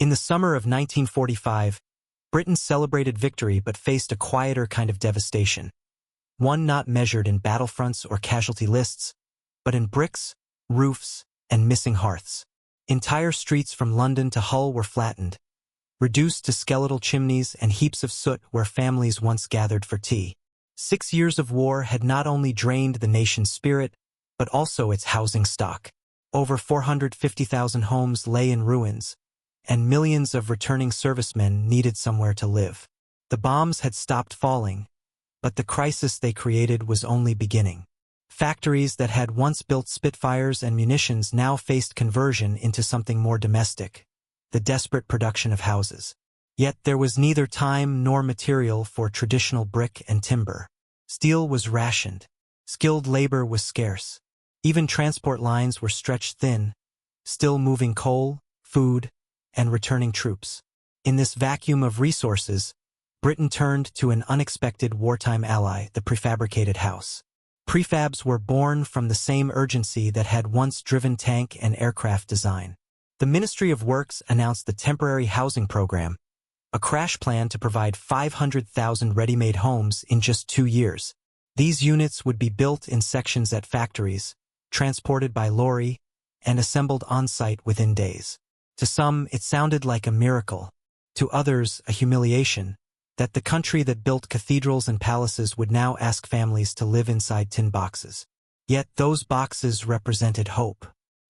In the summer of 1945, Britain celebrated victory but faced a quieter kind of devastation. One not measured in battlefronts or casualty lists, but in bricks, roofs, and missing hearths. Entire streets from London to Hull were flattened, reduced to skeletal chimneys and heaps of soot where families once gathered for tea. 6 years of war had not only drained the nation's spirit, but also its housing stock. Over 450,000 homes lay in ruins, and millions of returning servicemen needed somewhere to live. The bombs had stopped falling, but the crisis they created was only beginning. Factories that had once built Spitfires and munitions now faced conversion into something more domestic, the desperate production of houses. Yet there was neither time nor material for traditional brick and timber. Steel was rationed. Skilled labor was scarce. Even transport lines were stretched thin, still moving coal, food, and returning troops. In this vacuum of resources, Britain turned to an unexpected wartime ally, the prefabricated house. Prefabs were born from the same urgency that had once driven tank and aircraft design. The Ministry of Works announced the Temporary Housing Program, a crash plan to provide 500,000 ready-made homes in just 2 years. These units would be built in sections at factories, transported by lorry, and assembled on-site within days. To some, it sounded like a miracle. To others, a humiliation, that the country that built cathedrals and palaces would now ask families to live inside tin boxes. Yet those boxes represented hope.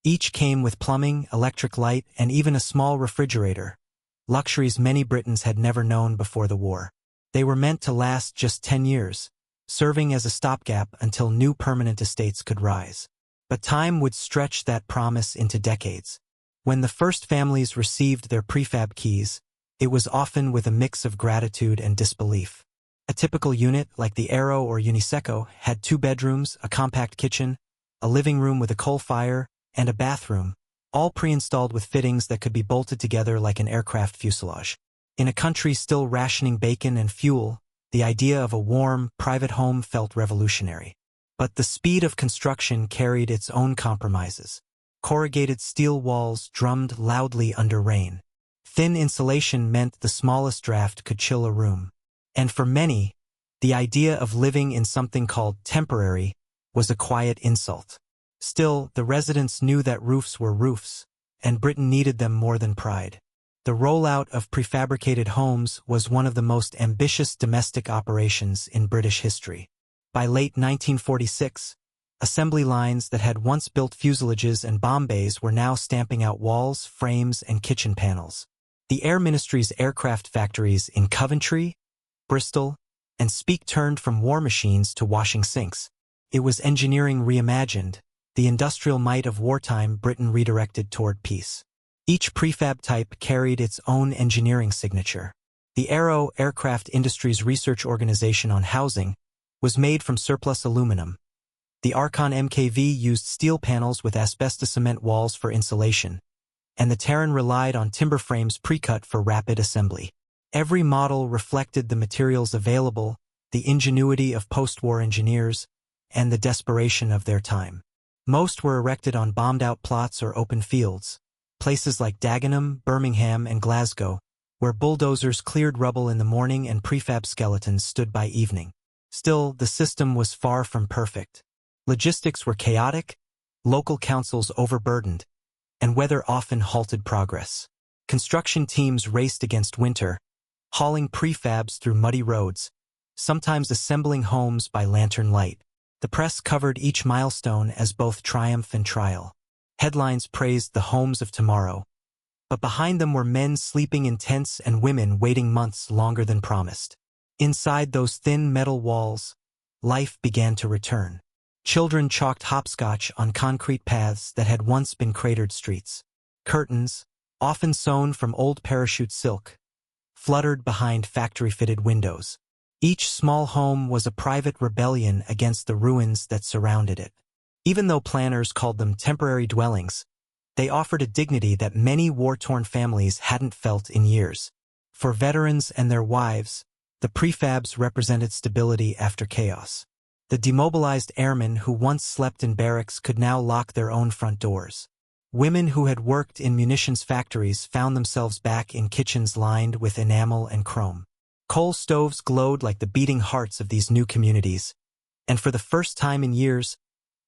Each came with plumbing, electric light, and even a small refrigerator, luxuries many Britons had never known before the war. They were meant to last just 10 years, serving as a stopgap until new permanent estates could rise. But time would stretch that promise into decades. When the first families received their prefab keys, it was often with a mix of gratitude and disbelief. A typical unit, like the AIROH or Uni-Seco, had 2 bedrooms, a compact kitchen, a living room with a coal fire, and a bathroom, all pre-installed with fittings that could be bolted together like an aircraft fuselage. In a country still rationing bacon and fuel, the idea of a warm, private home felt revolutionary. But the speed of construction carried its own compromises. Corrugated steel walls drummed loudly under rain. Thin insulation meant the smallest draft could chill a room. And for many, the idea of living in something called temporary was a quiet insult. Still, the residents knew that roofs were roofs, and Britain needed them more than pride. The rollout of prefabricated homes was one of the most ambitious domestic operations in British history. By late 1946, assembly lines that had once built fuselages and bomb bays were now stamping out walls, frames, and kitchen panels. The Air Ministry's aircraft factories in Coventry, Bristol, and Speke turned from war machines to washing sinks. It was engineering reimagined, the industrial might of wartime Britain redirected toward peace. Each prefab type carried its own engineering signature. The AIROH, Aircraft Industries Research Organization on Housing, was made from surplus aluminum. The Archon MKV used steel panels with asbestos cement walls for insulation, and the Terran relied on timber frames pre-cut for rapid assembly. Every model reflected the materials available, the ingenuity of post-war engineers, and the desperation of their time. Most were erected on bombed-out plots or open fields, places like Dagenham, Birmingham, and Glasgow, where bulldozers cleared rubble in the morning and prefab skeletons stood by evening. Still, the system was far from perfect. Logistics were chaotic, local councils overburdened, and weather often halted progress. Construction teams raced against winter, hauling prefabs through muddy roads, sometimes assembling homes by lantern light. The press covered each milestone as both triumph and trial. Headlines praised the homes of tomorrow, but behind them were men sleeping in tents and women waiting months longer than promised. Inside those thin metal walls, life began to return. Children chalked hopscotch on concrete paths that had once been cratered streets. Curtains, often sewn from old parachute silk, fluttered behind factory-fitted windows. Each small home was a private rebellion against the ruins that surrounded it. Even though planners called them temporary dwellings, they offered a dignity that many war-torn families hadn't felt in years. For veterans and their wives, the prefabs represented stability after chaos. The demobilized airmen who once slept in barracks could now lock their own front doors. Women who had worked in munitions factories found themselves back in kitchens lined with enamel and chrome. Coal stoves glowed like the beating hearts of these new communities, and for the first time in years,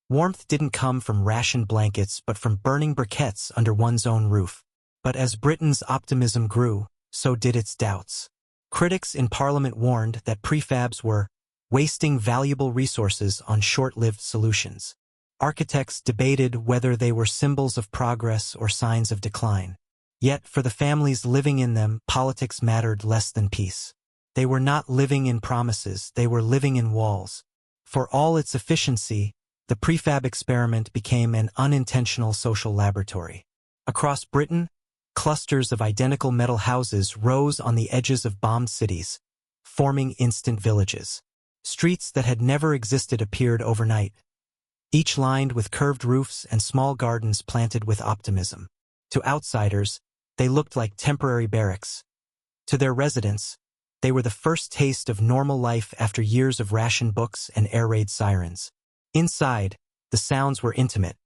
warmth didn't come from rationed blankets but from burning briquettes under one's own roof. But as Britain's optimism grew, so did its doubts. Critics in Parliament warned that prefabs were wasting valuable resources on short-lived solutions. Architects debated whether they were symbols of progress or signs of decline. Yet, for the families living in them, politics mattered less than peace. They were not living in promises, they were living in walls. For all its efficiency, the prefab experiment became an unintentional social laboratory. Across Britain, clusters of identical metal houses rose on the edges of bombed cities, forming instant villages. Streets that had never existed appeared overnight, each lined with curved roofs and small gardens planted with optimism. To outsiders, they looked like temporary barracks. To their residents, they were the first taste of normal life after years of ration books and air raid sirens. Inside, the sounds were intimate.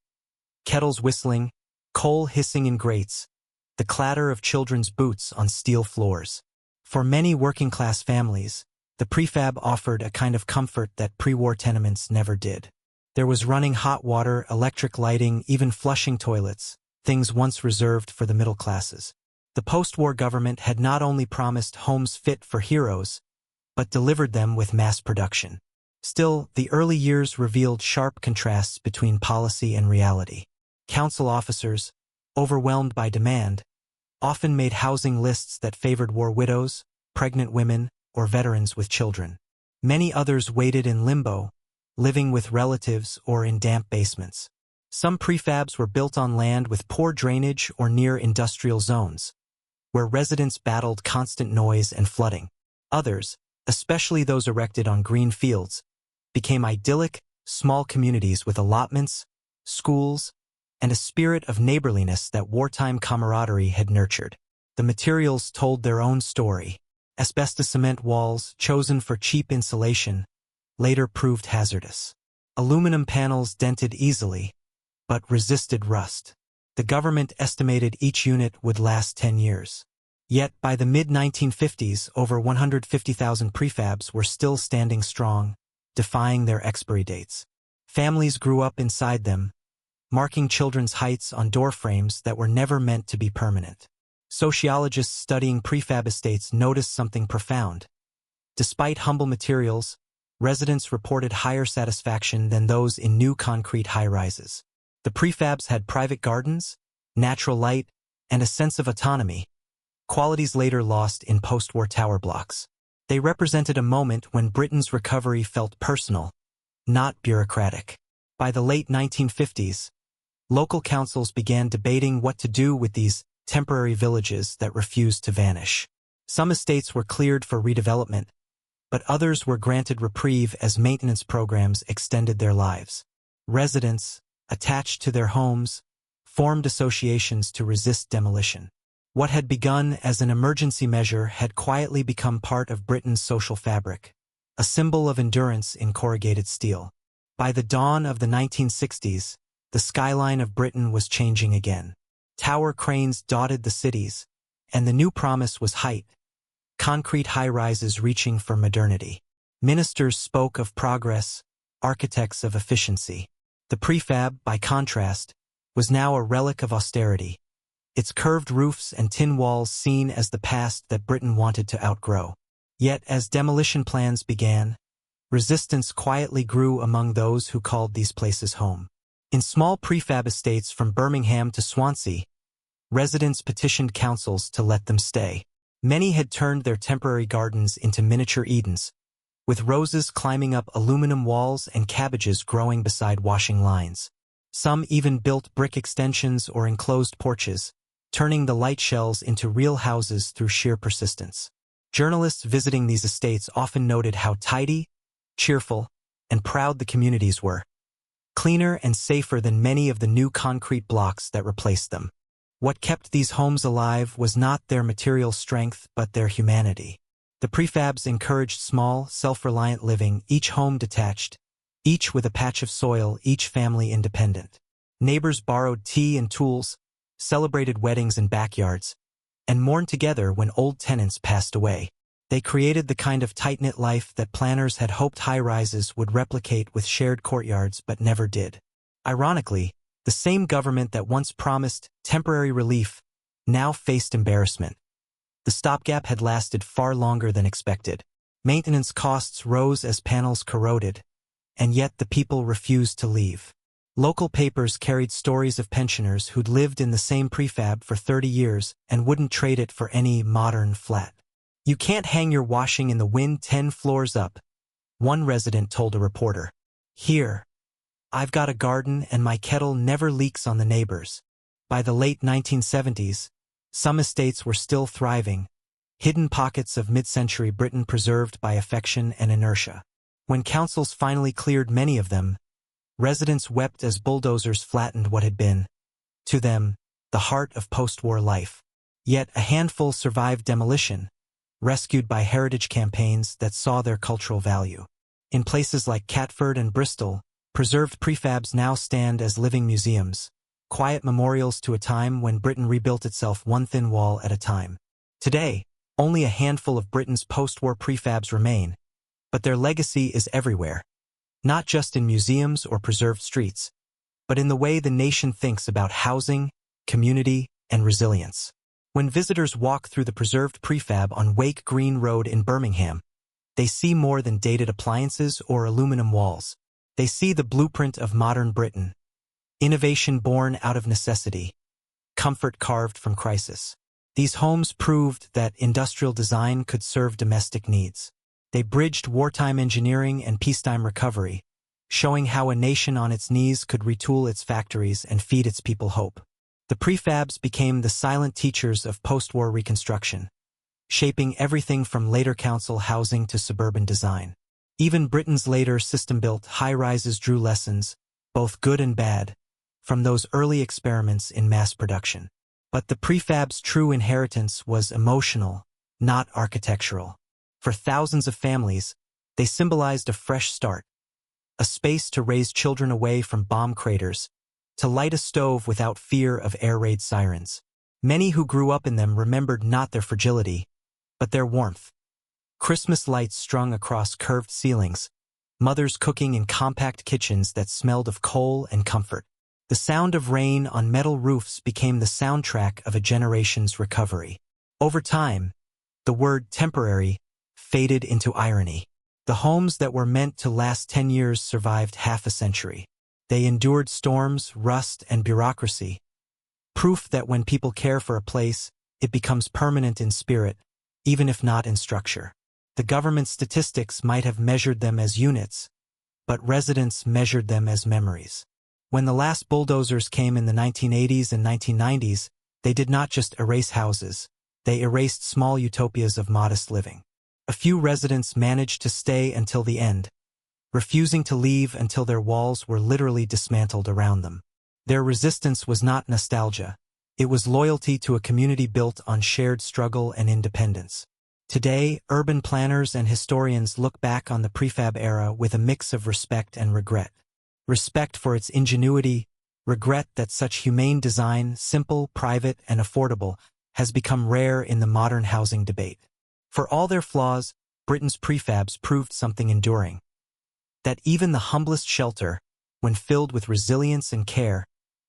Kettles whistling, coal hissing in grates, the clatter of children's boots on steel floors. For many working-class families, the prefab offered a kind of comfort that pre-war tenements never did. There was running hot water, electric lighting, even flushing toilets, things once reserved for the middle classes. The post-war government had not only promised homes fit for heroes, but delivered them with mass production. Still, the early years revealed sharp contrasts between policy and reality. Council officers, overwhelmed by demand, often made housing lists that favored war widows, pregnant women, or veterans with children. Many others waited in limbo, living with relatives or in damp basements. Some prefabs were built on land with poor drainage or near industrial zones, where residents battled constant noise and flooding. Others, especially those erected on green fields, became idyllic, small communities with allotments, schools, and a spirit of neighborliness that wartime camaraderie had nurtured. The materials told their own story. Asbestos cement walls, chosen for cheap insulation, later proved hazardous. Aluminum panels dented easily, but resisted rust. The government estimated each unit would last 10 years. Yet by the mid-1950s, over 150,000 prefabs were still standing strong, defying their expiry dates. Families grew up inside them, marking children's heights on door frames that were never meant to be permanent. Sociologists studying prefab estates noticed something profound. Despite humble materials, residents reported higher satisfaction than those in new concrete high-rises. The prefabs had private gardens, natural light, and a sense of autonomy, qualities later lost in post-war tower blocks. They represented a moment when Britain's recovery felt personal, not bureaucratic. By the late 1950s, local councils began debating what to do with these temporary villages that refused to vanish. Some estates were cleared for redevelopment, but others were granted reprieve as maintenance programs extended their lives. Residents, attached to their homes, formed associations to resist demolition. What had begun as an emergency measure had quietly become part of Britain's social fabric, a symbol of endurance in corrugated steel. By the dawn of the 1960s, the skyline of Britain was changing again. Tower cranes dotted the cities, and the new promise was height, concrete high-rises reaching for modernity. Ministers spoke of progress, architects of efficiency. The prefab, by contrast, was now a relic of austerity, its curved roofs and tin walls seen as the past that Britain wanted to outgrow. Yet, as demolition plans began, resistance quietly grew among those who called these places home. In small prefab estates from Birmingham to Swansea, residents petitioned councils to let them stay. Many had turned their temporary gardens into miniature Edens, with roses climbing up aluminum walls and cabbages growing beside washing lines. Some even built brick extensions or enclosed porches, turning the light shells into real houses through sheer persistence. Journalists visiting these estates often noted how tidy, cheerful, and proud the communities were, cleaner and safer than many of the new concrete blocks that replaced them. What kept these homes alive was not their material strength but their humanity. The prefabs encouraged small, self-reliant living, each home detached, each with a patch of soil, each family independent. Neighbors borrowed tea and tools, celebrated weddings in backyards, and mourned together when old tenants passed away. They created the kind of tight-knit life that planners had hoped high-rises would replicate with shared courtyards but never did. Ironically, the same government that once promised temporary relief now faced embarrassment. The stopgap had lasted far longer than expected. Maintenance costs rose as panels corroded, and yet the people refused to leave. Local papers carried stories of pensioners who'd lived in the same prefab for 30 years and wouldn't trade it for any modern flat. "You can't hang your washing in the wind 10 floors up," one resident told a reporter. "Here, I've got a garden and my kettle never leaks on the neighbors." By the late 1970s, some estates were still thriving, hidden pockets of mid-century Britain preserved by affection and inertia. When councils finally cleared many of them, residents wept as bulldozers flattened what had been, to them, the heart of post-war life. Yet a handful survived demolition, rescued by heritage campaigns that saw their cultural value. In places like Catford and Bristol, preserved prefabs now stand as living museums, quiet memorials to a time when Britain rebuilt itself one thin wall at a time. Today, only a handful of Britain's post-war prefabs remain, but their legacy is everywhere, not just in museums or preserved streets, but in the way the nation thinks about housing, community, and resilience. When visitors walk through the preserved prefab on Wake Green Road in Birmingham, they see more than dated appliances or aluminum walls. They see the blueprint of modern Britain, innovation born out of necessity, comfort carved from crisis. These homes proved that industrial design could serve domestic needs. They bridged wartime engineering and peacetime recovery, showing how a nation on its knees could retool its factories and feed its people hope. The prefabs became the silent teachers of post-war reconstruction, shaping everything from later council housing to suburban design. Even Britain's later system-built high-rises drew lessons, both good and bad, from those early experiments in mass production. But the prefab's true inheritance was emotional, not architectural. For thousands of families, they symbolized a fresh start, a space to raise children away from bomb craters, to light a stove without fear of air raid sirens. Many who grew up in them remembered not their fragility, but their warmth. Christmas lights strung across curved ceilings, mothers cooking in compact kitchens that smelled of coal and comfort. The sound of rain on metal roofs became the soundtrack of a generation's recovery. Over time, the word temporary faded into irony. The homes that were meant to last 10 years survived half a century. They endured storms, rust, and bureaucracy, proof that when people care for a place, it becomes permanent in spirit, even if not in structure. The government statistics might have measured them as units, but residents measured them as memories. When the last bulldozers came in the 1980s and 1990s, they did not just erase houses, they erased small utopias of modest living. A few residents managed to stay until the end, refusing to leave until their walls were literally dismantled around them. Their resistance was not nostalgia. It was loyalty to a community built on shared struggle and independence. Today, urban planners and historians look back on the prefab era with a mix of respect and regret. Respect for its ingenuity, regret that such humane design, simple, private, and affordable, has become rare in the modern housing debate. For all their flaws, Britain's prefabs proved something enduring. That even the humblest shelter, when filled with resilience and care,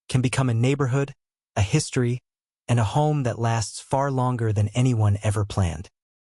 can become a neighborhood, a history, and a home that lasts far longer than anyone ever planned.